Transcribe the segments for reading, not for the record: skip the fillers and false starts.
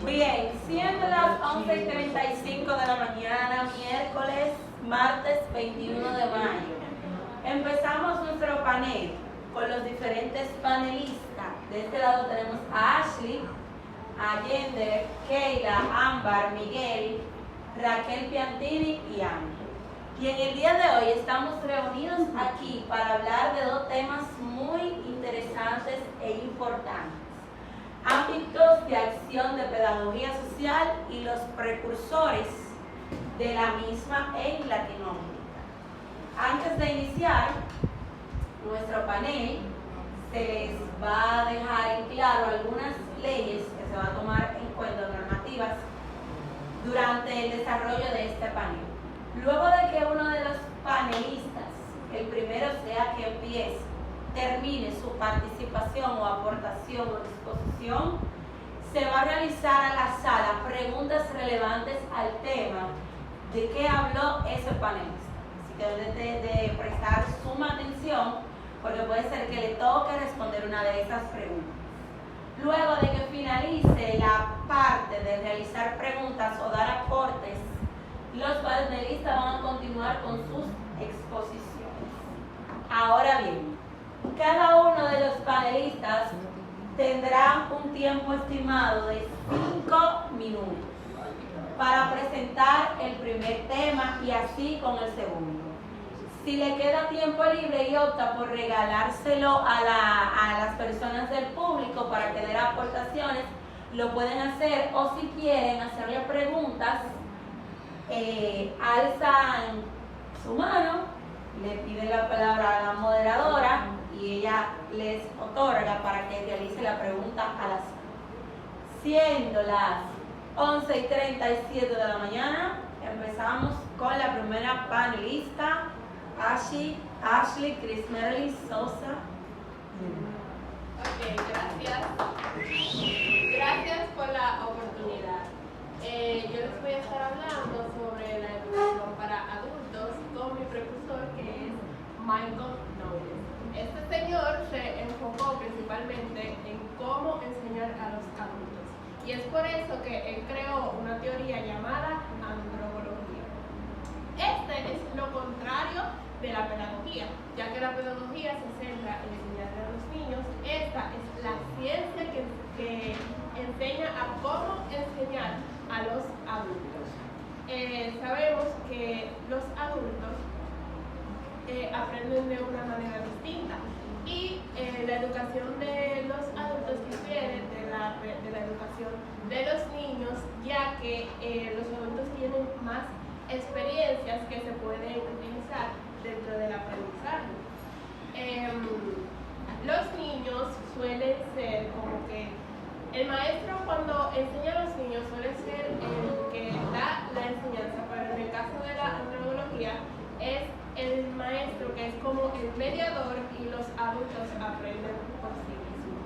Bien, siendo las 11:35 de la mañana, martes 21 de mayo, empezamos nuestro panel con los diferentes panelistas. De este lado tenemos a Ashley, a Yender, Keila, Ámbar, Miguel, Raquel Piantini y Andy. Y en el día de hoy estamos reunidos aquí para hablar de dos temas muy interesantes e importantes: ámbitos de acción de pedagogía social y los precursores de la misma en Latinoamérica. Antes de iniciar nuestro panel, se les va a dejar en claro algunas leyes que se van a tomar en cuenta, normativas, durante el desarrollo de este panel. Luego de que uno de los panelistas, el primero sea que empiece, termine su participación o aportación o disposición, se va a realizar a la sala preguntas relevantes al tema de qué habló ese panelista. Así que deben de prestar suma atención, porque puede ser que le toque responder una de esas preguntas. Luego de que finalice la parte de realizar preguntas o dar aportes, los panelistas van a continuar con sus exposiciones. Ahora bien, cada uno de los panelistas tendrá un tiempo estimado de 5 minutos para presentar el primer tema y así con el segundo. Si le queda tiempo libre y opta por regalárselo a las personas del público para que den aportaciones, lo pueden hacer, o si quieren hacerle preguntas, alzan su mano, le piden la palabra a la moderadora y ella les otorga para que realice la pregunta a la sala. Siendo las 11:37 de la mañana, empezamos con la primera panelista, Ashley Crismerly Sosa. Ok, gracias. Gracias por la oportunidad. Yo les voy a estar hablando sobre la educación para adultos con mi profesor, que es Michael Knowles. Este señor se enfocó principalmente en cómo enseñar a los adultos, y es por eso que él creó una teoría llamada andrología. Este es lo contrario de la pedagogía, ya que la pedagogía se centra en enseñarle a los niños. Esta es la ciencia que enseña a cómo enseñar a los adultos. Sabemos que los adultos aprenden de una manera distinta, y la educación de los adultos difiere de la educación de los niños, ya que los adultos tienen más experiencias que se pueden utilizar dentro del aprendizaje. Los niños suelen ser como que el maestro, cuando enseña a los niños, suele ser el que da la enseñanza, pero en el caso de la antropología es el maestro que es como el mediador y los adultos aprenden por sí mismos.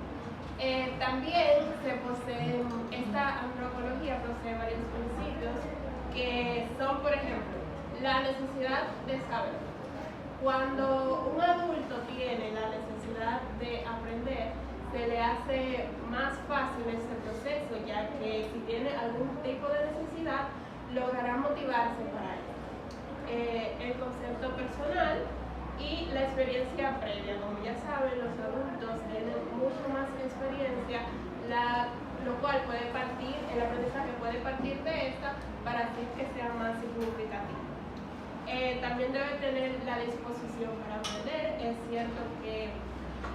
También esta antropología posee varios principios que son, por ejemplo, la necesidad de saber. Cuando un adulto tiene la necesidad de aprender, se le hace más fácil ese proceso, ya que si tiene algún tipo de necesidad, logrará motivarse para ello. El concepto personal y la experiencia previa. Como ya saben, los adultos tienen mucho más experiencia, lo cual puede partir, el aprendizaje puede partir de esta para así que sea más significativo. También debe tener la disposición para aprender. Es cierto que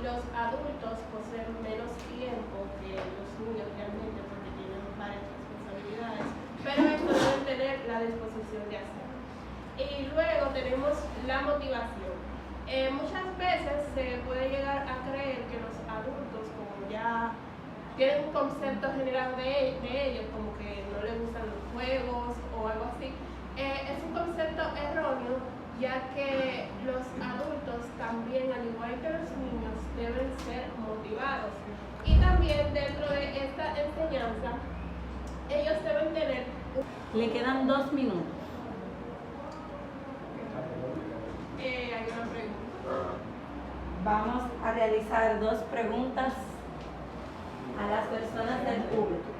los adultos poseen menos tiempo que los niños realmente, porque tienen varias responsabilidades, pero esto deben tener la disposición de hacerlo. Y luego tenemos la motivación. Muchas veces se puede llegar a creer que los adultos, como ya tienen un concepto general de ellos, como que no les gustan los juegos o algo así, es un concepto erróneo, ya que los adultos también, al igual que los niños, deben ser motivados. Y también dentro de esta enseñanza, ellos deben tener... Le quedan 2 minutos. Hay una pregunta. Vamos a realizar 2 preguntas a las personas del público.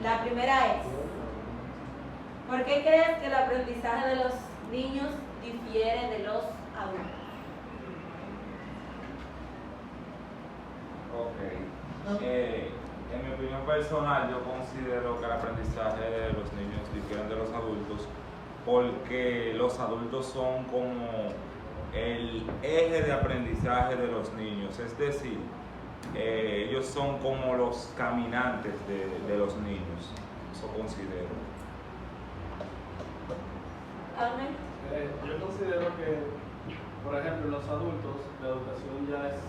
La primera es, ¿por qué crees que el aprendizaje de los niños difiere de los adultos? Ok. En mi opinión personal, yo considero que el aprendizaje de los niños difiere de los adultos porque los adultos son como el eje de aprendizaje de los niños, es decir, ellos son como los caminantes de los niños, eso considero. Amén. Yo considero que, por ejemplo, en los adultos la educación ya es,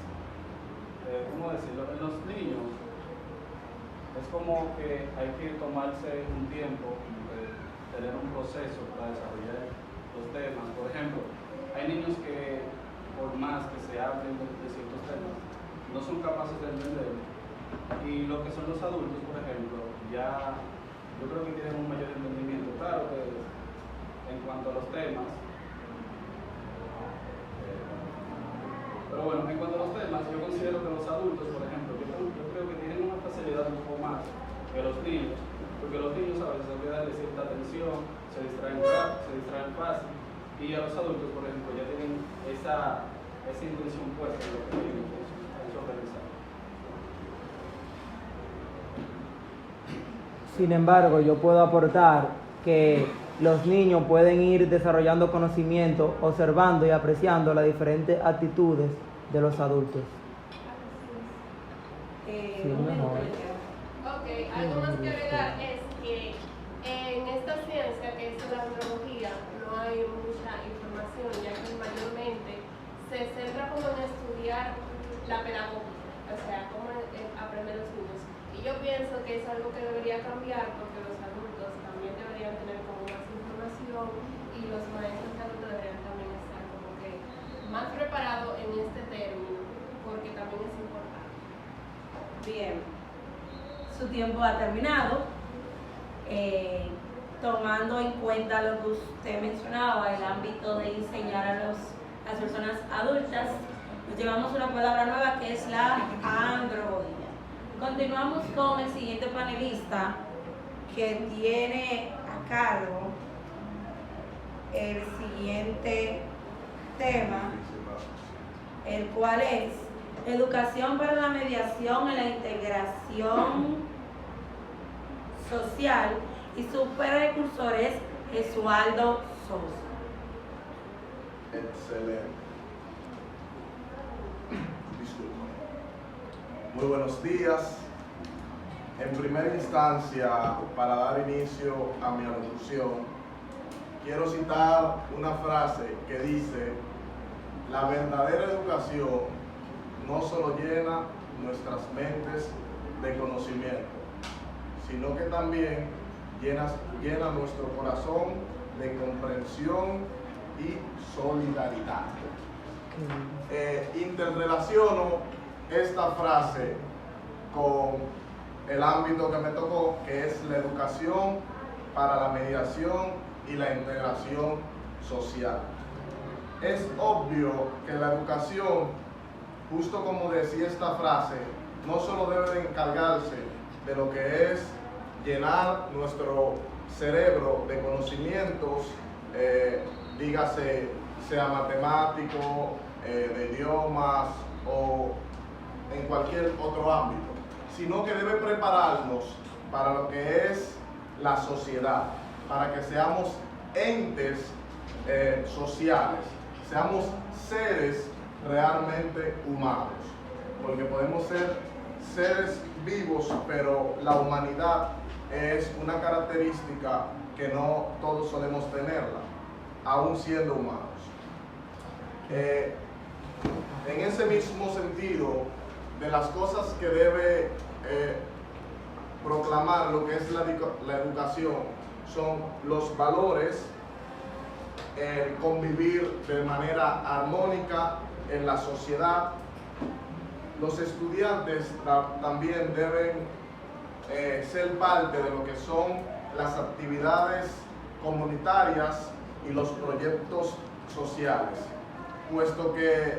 ¿cómo decirlo? En los niños es como que hay que tomarse un tiempo, tener un proceso para desarrollar los temas. Por ejemplo, hay niños que, por más que se hablen de ciertos temas, no son capaces de entenderlo. Y lo que son los adultos, por ejemplo, ya yo creo que tienen un mayor entendimiento. Claro que en cuanto a los temas, pero bueno, en cuanto a los temas, yo considero que los adultos, por ejemplo, yo creo que tienen una facilidad un poco más que los niños, porque los niños a veces hay que darle cierta atención, se distraen fácil, y a los adultos, por ejemplo, ya tienen esa intención puesta en lo que tienen en su aprendizaje. Sin embargo, yo puedo aportar que los niños pueden ir desarrollando conocimiento, observando y apreciando las diferentes actitudes de los adultos. Sí, mejor. Ok, algo más que agregar es que en esta ciencia que es la andrología no hay mucha información, ya que mayormente se centra como en estudiar la pedagogía, o sea, cómo aprender los niños. Y yo pienso que es algo que debería cambiar porque los adultos también deberían tener como más información y los maestros de adultos deberían también estar como que más preparados en este término porque también es importante. Bien, su tiempo ha terminado. Tomando en cuenta lo que usted mencionaba, el ámbito de enseñar a las personas adultas, nos llevamos una palabra nueva que es la androgodía. Continuamos con el siguiente panelista que tiene a cargo el siguiente tema, el cual es educación para la mediación y la integración social, y su precursor es Jesualdo Sousa. Excelente. Disculpa. Muy buenos días. En primera instancia, para dar inicio a mi alocución, quiero citar una frase que dice: la verdadera educación no solo llena nuestras mentes de conocimiento, sino que también llena nuestro corazón de comprensión y solidaridad. Interrelaciono esta frase con el ámbito que me tocó, que es la educación para la mediación y la integración social. Es obvio que la educación, justo como decía esta frase, no solo debe de encargarse de lo que es llenar nuestro cerebro de conocimientos, dígase, sea matemático, de idiomas o en cualquier otro ámbito, sino que debe prepararnos para lo que es la sociedad, para que seamos entes sociales, seamos seres realmente humanos, porque podemos ser seres vivos, pero la humanidad es una característica que no todos solemos tenerla, aún siendo humanos. En ese mismo sentido, de las cosas que debe proclamar lo que es la educación son los valores, el convivir de manera armónica en la sociedad. Los estudiantes también deben ser parte de lo que son las actividades comunitarias y los proyectos sociales, puesto que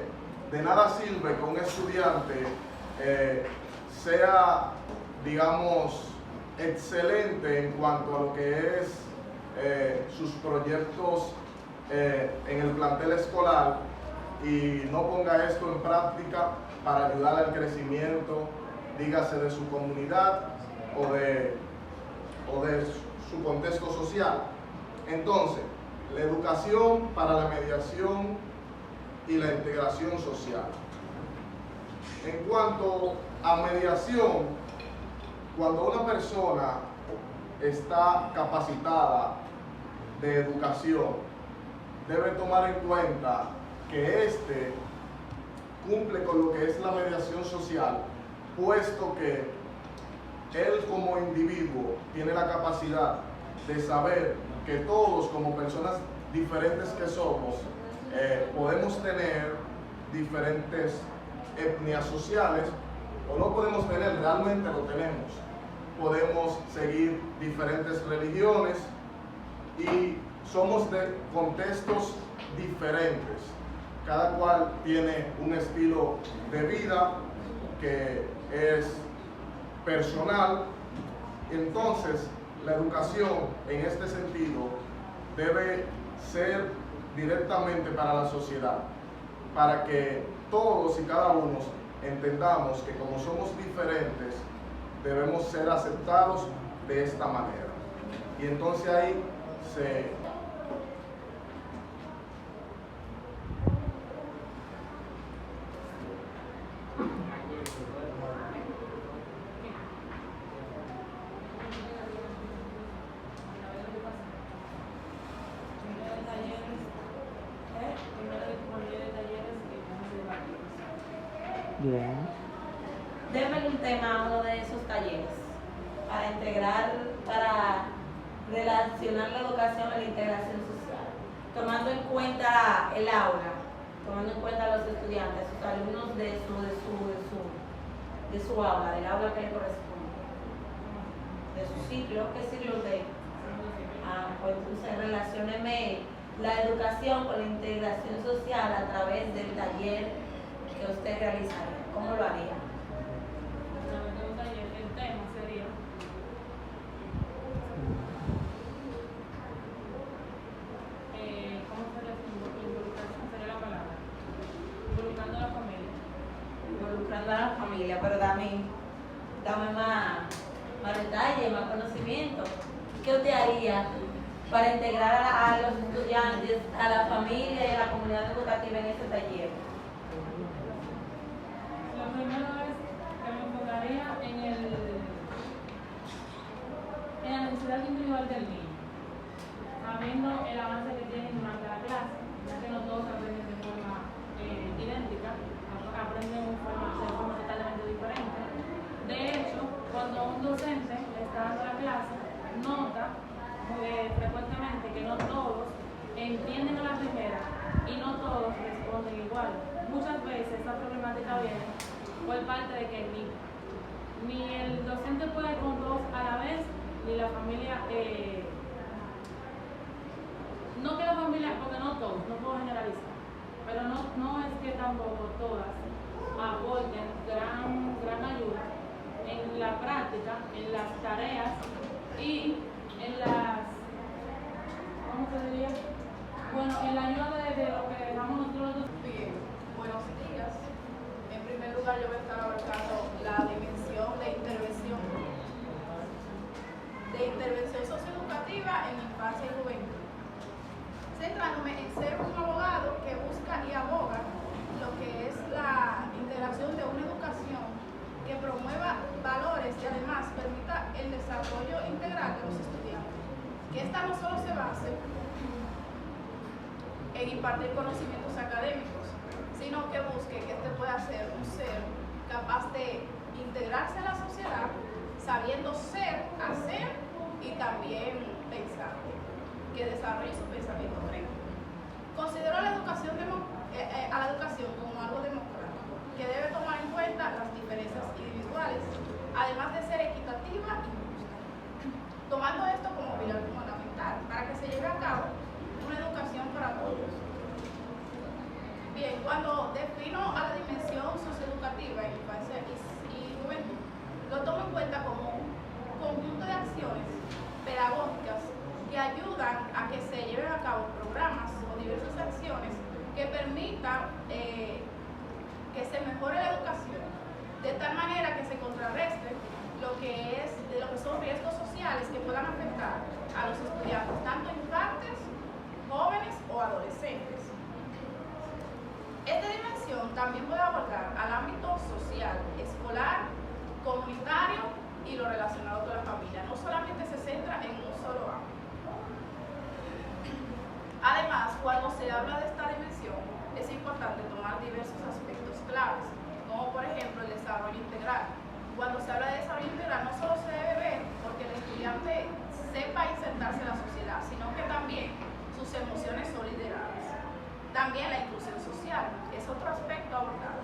de nada sirve que un estudiante sea, digamos, excelente en cuanto a lo que es sus proyectos en el plantel escolar y no ponga esto en práctica para ayudar al crecimiento, dígase de su comunidad o de su contexto social. Entonces, la educación para la mediación y la integración social. En cuanto a mediación, cuando una persona está capacitada de educación, debe tomar en cuenta que éste cumple con lo que es la mediación social, puesto que él como individuo tiene la capacidad de saber que todos como personas diferentes que somos, podemos tener diferentes etnias sociales, o no podemos tener, realmente lo tenemos. Podemos seguir diferentes religiones y somos de contextos diferentes. Cada cual tiene un estilo de vida que es personal. Entonces, la educación en este sentido debe ser directamente para la sociedad, para que todos y cada uno entendamos que como somos diferentes, debemos ser aceptados de esta manera. Y entonces ahí se... Bien. Démosle un tema a uno de esos talleres para integrar, para relacionar la educación a la integración social, tomando en cuenta el aula, tomando en cuenta a los estudiantes, sus alumnos de su aula, del aula que le corresponde, de su ciclo. ¿Qué ciclo de? Pues entonces relacióneme la educación con la integración social a través del taller que usted realizaría. ¿Cómo lo haría? El tema sería ¿cómo sería? Involucración sería la palabra. Involucrando a la familia. Involucrando a la familia, pero dame más detalle, más conocimiento. ¿Qué usted haría para integrar a los estudiantes, a la familia y a la comunidad educativa en este taller? Lo primero es que me enfocaría en la necesidad individual del niño, sabiendo el avance que tienen durante la clase, ya que no todos aprenden de forma idéntica, aprenden de forma totalmente diferente. De hecho, cuando un docente está dando la clase, nota frecuentemente que no todos entienden a la primera y no todos responden igual. Muchas veces esta problemática viene por parte de que ni el docente puede con todos a la vez, ni la familia, no que la familia, porque no todos, no puedo generalizar, pero no es que tampoco todas aporten gran ayuda en la práctica, en las tareas y en las, ¿cómo se diría? Bueno, en la ayuda de lo que dejamos nosotros. Bien, buenos días. En primer lugar, yo voy a estar abarcando la dimensión de intervención socioeducativa en infancia y juventud, centrándome en ser un abogado que busca y aboga lo que es la integración de una educación que promueva valores y además permita el desarrollo integral de los estudiantes, que esta no solo se base en impartir conocimientos académicos, sino que busque que este pueda ser un ser capaz de integrarse a la sociedad, sabiendo ser, hacer y también pensar, que desarrolle su pensamiento crítico. Considero a la educación como algo democrático, que debe tomar en cuenta las diferencias individuales, además de ser equitativa y justa, tomando esto como pilar fundamental para que se lleve a cabo una educación para todos. Bien, cuando defino a la dimensión socioeducativa en infancia y juventud, lo tomo en cuenta como un conjunto de permita que se mejore la educación, de tal manera que se contrarreste lo que son riesgos sociales que puedan afectar a los estudiantes, tanto infantes, jóvenes o adolescentes. Esta dimensión también puede abordar al ámbito social, escolar, comunitario y lo relacionado con la familia. No solamente se centra en un solo ámbito. Además, cuando se habla de esta dimensión, es importante tomar diversos aspectos claves, como por ejemplo el desarrollo integral. Cuando se habla de desarrollo integral, no solo se debe ver porque el estudiante sepa insertarse en la sociedad, sino que también sus emociones son lideradas. También la inclusión social es otro aspecto abordado.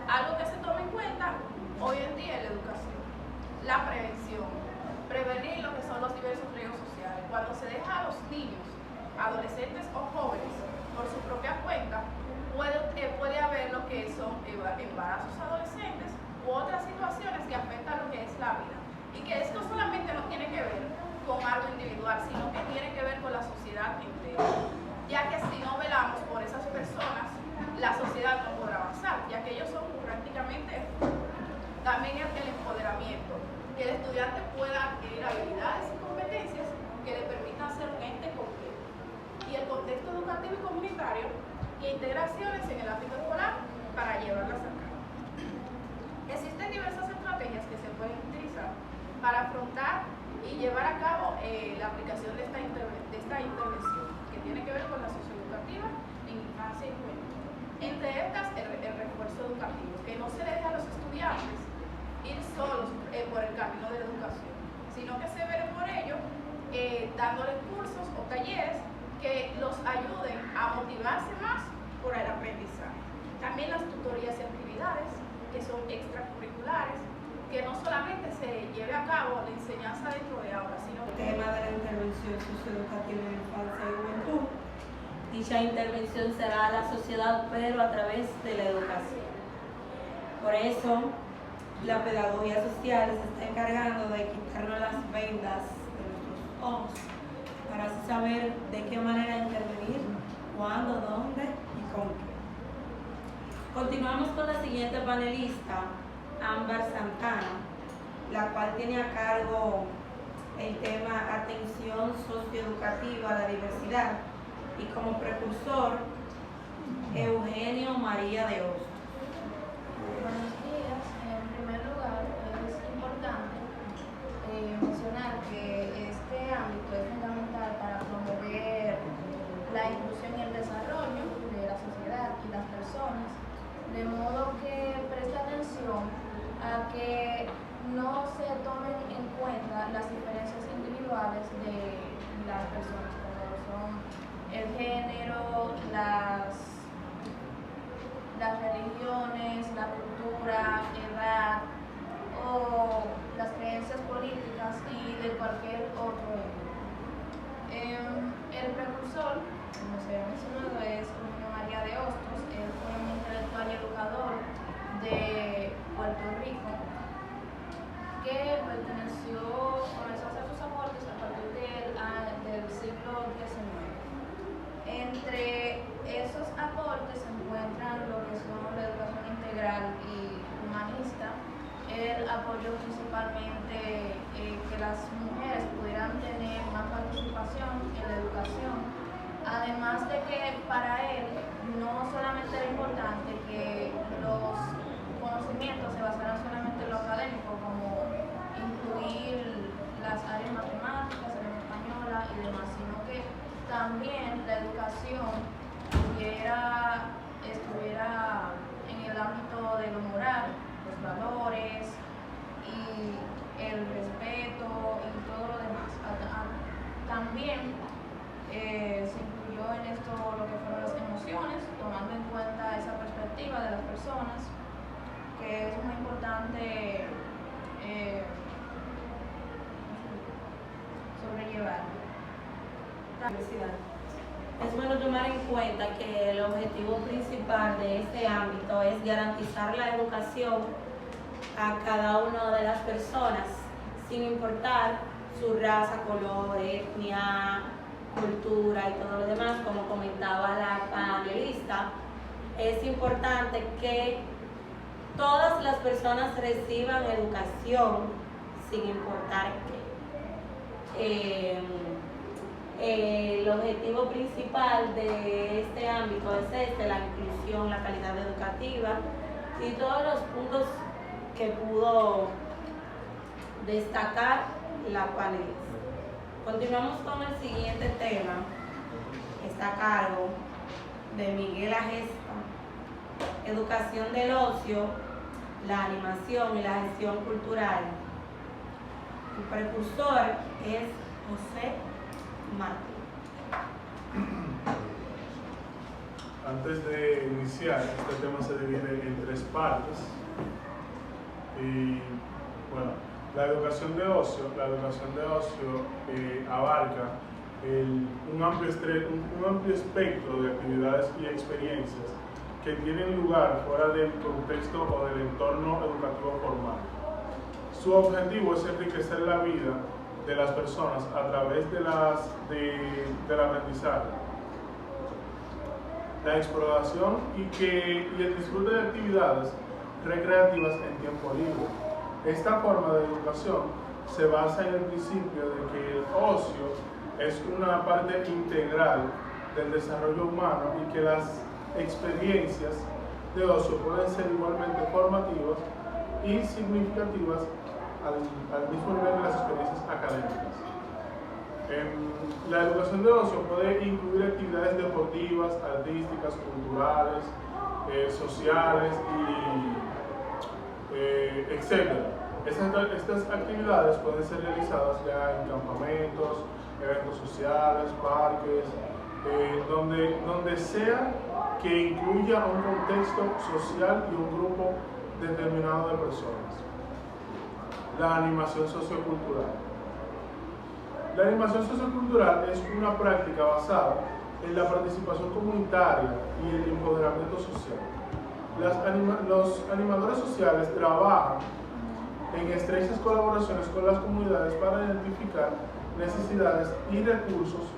Algo que se toma en cuenta hoy en día en la educación. La prevención, prevenir lo que son los diversos riesgos sociales. Cuando se deja a los niños, adolescentes o jóvenes por su propia cuenta, puede haber lo que son embarazos adolescentes u otras situaciones que afectan lo que es la vida. Y que esto solamente no tiene que ver con algo individual, sino que tiene que ver con la sociedad entera. Ya que si no velamos por esas personas, la sociedad no podrá avanzar, ya que ellos son prácticamente también el empoderamiento, que el estudiante pueda adquirir habilidades y competencias que le permitan ser un ente completo. Y el contexto educativo y comunitario y integraciones en el ámbito escolar para llevarlas a cabo. Existen diversas estrategias que se pueden utilizar para afrontar y llevar a cabo la aplicación de esta intervención, que tiene que ver con la socioeducativa en infancia y juventud. Entre estas, el refuerzo educativo, que no se le deja a los estudiantes ir solos por el camino de la educación, sino que se ve por ello dándoles cursos o talleres que los ayuden a motivarse más por el aprendizaje. También las tutorías y actividades que son extracurriculares, que no solamente se lleve a cabo la enseñanza dentro de aulas, sino El tema de la intervención socioeducativa en infancia y juventud. Dicha intervención será a la sociedad, pero a través de la educación. Por eso, la pedagogía social se está encargando de quitarnos las vendas de nuestros ojos para así saber de qué manera intervenir, cuándo, dónde y con qué. Continuamos con la siguiente panelista, Ámbar Santana, la cual tiene a cargo el tema Atención Socioeducativa a la Diversidad, y como precursor, Eugenio María de Hostos. Buenos días. En primer lugar, es importante mencionar que este ámbito es fundamental para promover la inclusión y el desarrollo de la sociedad y las personas, de modo que preste atención a que no se tomen en cuenta las diferencias individuales de las personas, como son el género, las religiones, la cultura, edad o las creencias políticas y de cualquier otro índole. El precursor, como se ha mencionado, es Eugenio María de Hostos. Él fue un intelectual y educador de Puerto Rico que comenzó a hacer sus aportes a partir del siglo XIX. Entre esos aportes se encuentran lo que son la educación integral y humanista. Él apoyó principalmente que las mujeres pudieran tener más participación en la educación, además de que para él no solamente era importante que los conocimientos se basaran solamente en lo académico, como incluir las áreas matemáticas, la lengua española y demás, sino que también la educación estuviera en el ámbito de lo moral, los valores y el respeto y todo lo demás. También se incluyó en esto lo que fueron las emociones, tomando en cuenta esa perspectiva de las personas, que es muy importante sobrellevar. Es bueno tomar en cuenta que el objetivo principal de este ámbito es garantizar la educación a cada una de las personas, sin importar su raza, color, etnia, cultura y todo lo demás, como comentaba la panelista, es importante que todas las personas reciban educación sin importar qué. El objetivo principal de este ámbito es la inclusión, la calidad educativa y todos los puntos que pudo destacar la panelista. Continuamos con el siguiente tema. Está a cargo de Miguel Agesta, Educación del ocio, la animación y la gestión cultural. El precursor es José Martín. Antes de iniciar, este tema se divide en 3 partes. Y bueno, la educación de ocio abarca un amplio espectro de actividades y experiencias que tienen lugar fuera del contexto o del entorno educativo formal. Su objetivo es enriquecer la vida de las personas a través del aprendizaje, la exploración y el disfrute de actividades recreativas en tiempo libre. Esta forma de educación se basa en el principio de que el ocio es una parte integral del desarrollo humano y que las experiencias de ocio pueden ser igualmente formativas y significativas al mismo nivel de las experiencias académicas. La educación de ocio puede incluir actividades deportivas, artísticas, culturales, sociales etc. Estas actividades pueden ser realizadas ya en campamentos, eventos sociales, parques, donde sea que incluya un contexto social y un grupo determinado de personas. La animación sociocultural. La animación sociocultural es una práctica basada en la participación comunitaria y el empoderamiento social. Los animadores sociales trabajan en estrechas colaboraciones con las comunidades para identificar necesidades y recursos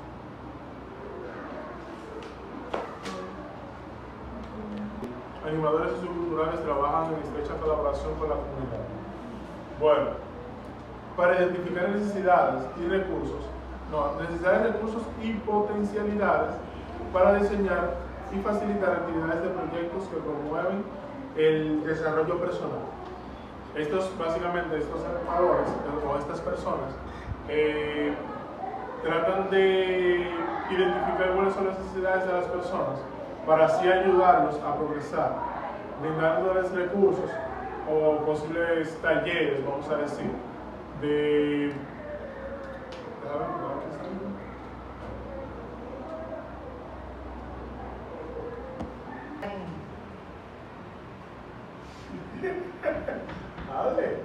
animadores socioculturales trabajan en estrecha colaboración con la comunidad. Bueno, para identificar necesidades y recursos y potencialidades para diseñar y facilitar actividades de proyectos que promueven el desarrollo personal. Estos animadores o estas personas tratan de identificar cuáles son las necesidades de las personas para así ayudarlos a progresar, brindándoles recursos o posibles talleres, vamos a decir, de...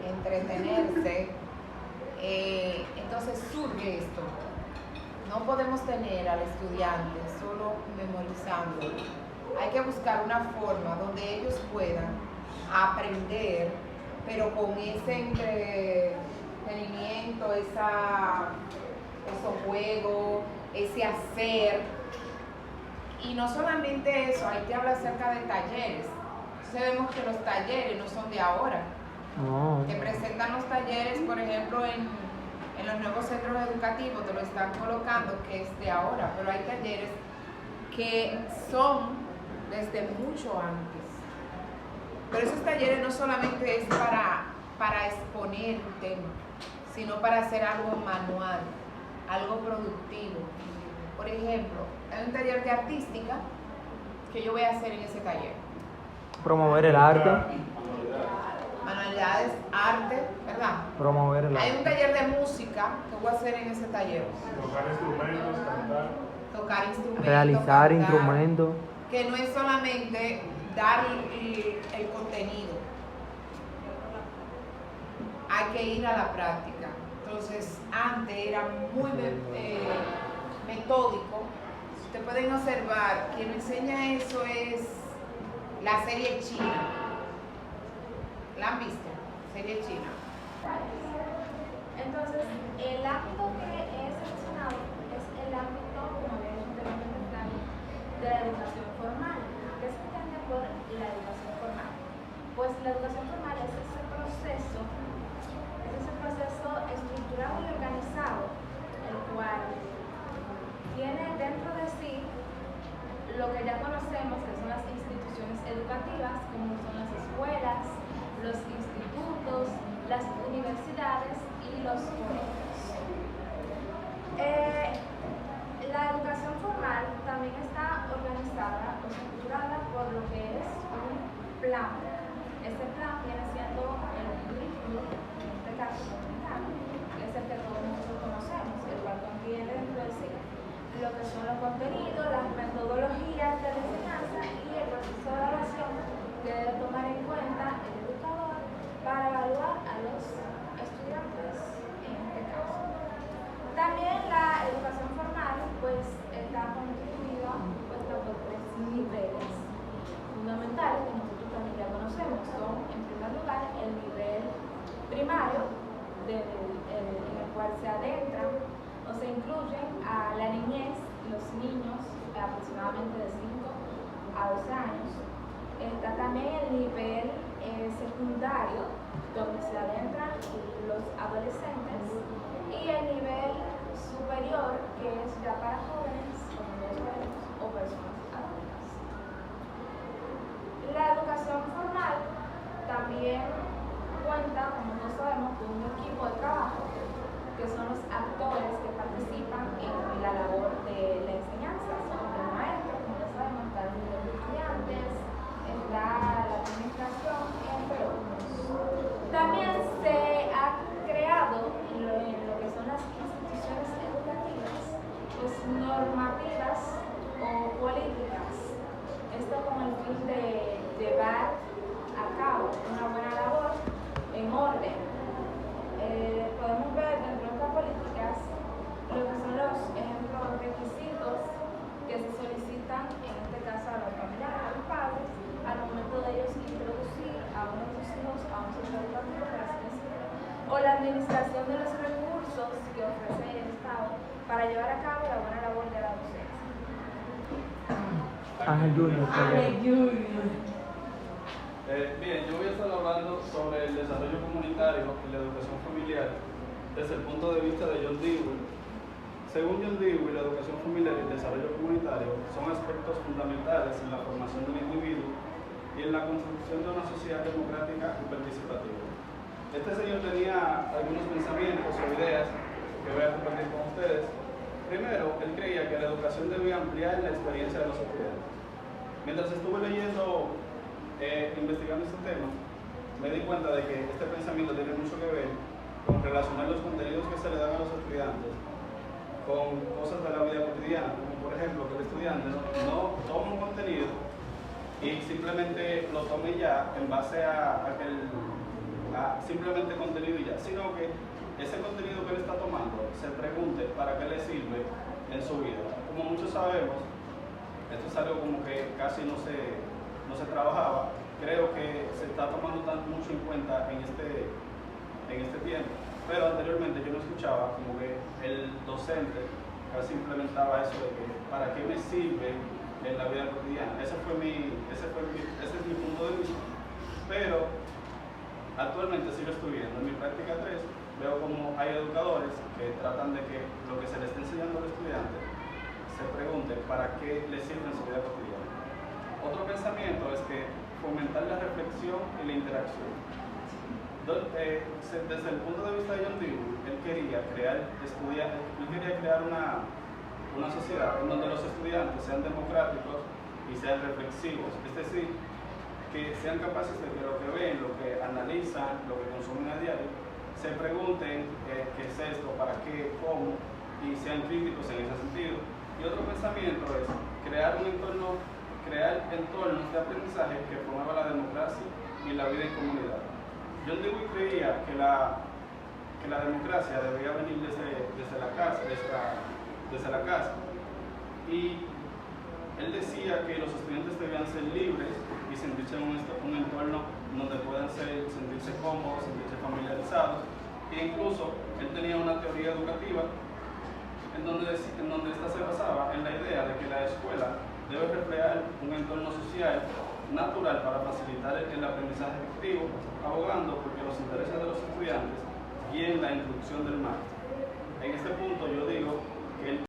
entretenerse, entonces surge esto. No podemos tener al estudiante solo memorizando. Hay que buscar una forma donde ellos puedan aprender, pero con ese entretenimiento, esos juegos, ese hacer. Y no solamente eso, hay que hablar acerca de talleres. Sabemos que los talleres no son de ahora. Te presentan los talleres, por ejemplo, en los nuevos centros educativos, te lo están colocando que es de ahora, pero hay talleres que son desde mucho antes. Pero esos talleres no solamente es para exponer un tema, sino para hacer algo manual, algo productivo. Por ejemplo, hay un taller de artística que yo voy a hacer en ese taller. Promover el arte. Manualidades, arte, ¿verdad? Promover el arte. Hay un taller de música que voy a hacer en ese taller. Tocar instrumentos, cantar. Tocar instrumentos. Realizar cantar, instrumentos. Que no es solamente dar el contenido. Hay que ir a la práctica. Entonces, antes era muy metódico. Ustedes pueden observar, quien enseña eso es la serie china. ¿La han visto? Serie china. Entonces, el ámbito que he seleccionado es el ámbito, como había dicho anteriormente, de la educación formal. ¿Qué se entiende por educativas como son las escuelas, los institutos, las universidades y los colegios. La educación formal también está organizada o estructurada por lo que es un plan. Este plan viene siendo el currículo, en este caso dominicano, que es el que todos nosotros conocemos, el cual contiene dentro de sí lo que son los contenidos, las metodologías de la enseñanza y el proceso de evaluación que debe tomar en cuenta el educador para evaluar a los estudiantes en este caso. También la educación formal pues está constituida por 3 niveles fundamentales que nosotros también ya conocemos. Son, en primer lugar, el nivel primario, en el cual se adentran o se incluyen a la niñez, los niños aproximadamente de 5 a 12 años. Está también el nivel secundario, donde se adentran los adolescentes, y el nivel superior, que es ya para jóvenes, como ya sabemos, o personas adultas. La educación formal también cuenta, como todos sabemos, con un equipo de trabajo, que son los actores que participan en la labor de la enseñanza. Son el maestro, como ya sabemos, está el nivel de estudiantes, está la administración, entre otros. También se ha creado en lo que son las instituciones educativas, pues normativas o políticas. Esto con el fin de llevar a cabo una buena labor en orden. Podemos ver dentro de estas políticas lo que son los ejemplos requisitos que se solicitan, en este caso a los familiares, a los padres, al momento de ellos introducir a uno de sus hijos a un centro educativo, por así decirlo, o la administración de los recursos que ofrece el Estado para llevar a cabo la buena labor de la docencia. Ángel Junior. Bien, yo voy a estar hablando sobre el desarrollo comunitario y la educación familiar desde el punto de vista de John Dewey. Según John Dewey, la educación familiar y el desarrollo comunitario son aspectos fundamentales en la formación del individuo y en la construcción de una sociedad democrática y participativa. Este señor tenía algunos pensamientos o ideas que voy a compartir con ustedes. Primero, él creía que la educación debía ampliar la experiencia de los estudiantes. Mientras estuve leyendo, investigando este tema, me di cuenta de que este pensamiento tiene mucho que ver con relacionar los contenidos que se le dan a los estudiantes con cosas de la vida cotidiana, como por ejemplo que el estudiante no toma un contenido y simplemente lo tome ya en base a simplemente contenido y ya, sino que ese contenido que él está tomando se pregunte para qué le sirve en su vida. Como muchos sabemos, esto es algo como que casi no se trabajaba. Creo que se está tomando mucho en cuenta en este tiempo, pero anteriormente yo no escuchaba como que el docente casi implementaba eso de que para qué me sirve en la vida cotidiana. Ese es mi punto de vista, pero actualmente sigo estudiando. En mi práctica 3 veo como hay educadores que tratan de que lo que se le está enseñando al estudiante se pregunte para qué le sirve en su vida cotidiana. Otro pensamiento es que fomentar la reflexión y la interacción. Desde el punto de vista de John Dewey, él quería crear una sociedad en donde los estudiantes sean democráticos y sean reflexivos, es decir, que sean capaces de que lo que ven, lo que analizan, lo que consumen a diario, se pregunten qué es esto, para qué, cómo, y sean críticos en ese sentido. Y otro pensamiento es crear entornos de aprendizaje que promuevan la democracia y la vida en comunidad. John Dewey creía que la democracia debía venir desde la casa, y él decía que los estudiantes debían ser libres y sentirse en un entorno donde puedan sentirse cómodos, sentirse familiarizados, e incluso él tenía una teoría educativa en donde esta se basaba en la idea de que la escuela debe reflejar un entorno social natural para facilitar el aprendizaje efectivo, abogando porque los intereses de los estudiantes guíen la instrucción del máster. En este punto yo digo que